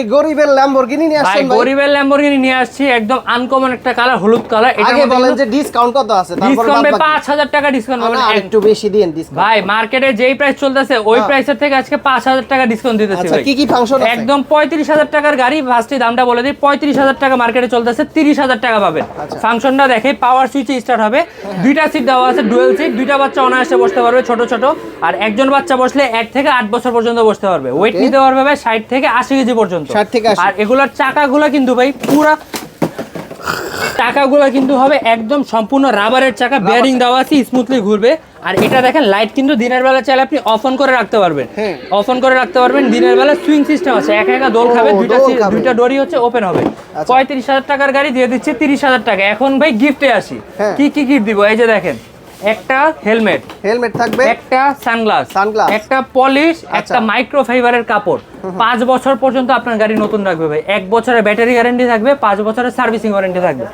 এই গরিবের ল্যাম্বরগিনি নিয়ে আসছেন ভাই? গরিবের ল্যাম্বরগিনি নিয়ে আসছি, একদম আনকমন একটা কালার, হলুদ কালার। আগে বলেন যে ডিসকাউন্ট কত আছে? ডিসকাউন্ট 5000 টাকা ডিসকাউন্ট পাবেন। একটু বেশি দিন ডিসকাউন্ট ভাই মার্কেটে যেই প্রাইস চলতেছে ওই প্রাইসের থেকে আজকে 5000 টাকা ডিসকাউন্ট দিতেছি আচ্ছা ভাই। কি কি ফাংশন আছে? একদম 35000 টাকার গাড়ি, ফার্স্টে দামটা বলে দিই, 35000 টাকা মার্কেটে চলতেছে, 30000 টাকা পাবেন। ফাংশনটা দেখে পাওয়ার সুইচে স্টার্ট হবে, দুইটা সিট দেওয়া আছে, ডুয়াল সিট, দুইটা বাচ্চা অনায়াসে বসতে পারবে ছোট ছোট, আর একজন বাচ্চা বসলে 1 থেকে 8 বছর পর্যন্ত বসতে পারবে। ওয়েট নিতে পারবে ভাই 60 থেকে 80 কেজি পর্যন্ত। 60 থেকে 80। আর এগুলোর চাকাগুলো কিন্তু ভাই পুরা চাকাগুলো কিন্তু হবে একদম সম্পূর্ণ রাবারের চাকা, বেয়ারিং দেওয়া আছে, স্মুথলি ঘুরবে। আর এটা দেখেন লাইট কিন্তু দিনের বেলা চাইলে আপনি অফ অন করে রাখতে পারবেন, অফ অন করে রাখতে পারবেন। দিনের বেলা সুইং সিস্টেম আছে, একা একা দোল খাবে, দুইটা ডোরি হচ্ছে ওপেন হবে। 35000 টাকার গাড়ি দিয়ে দিচ্ছে 30000 টাকা। এখন ভাই গিফটে আসি, কি কি গিফট দিব? এই যে দেখেন, একটা হেলমেট থাকবে, একটা সানগ্লাস, একটা পলিশ, একটা মাইক্রোফাইবারের কাপড়। 5 বছর পর্যন্ত আপনার গাড়ি নতুন রাখবে ভাই। 1 বছরের ব্যাটারি গ্যারান্টি থাকবে, 5 বছরের সার্ভিসিং ওয়ারেন্টি থাকবে।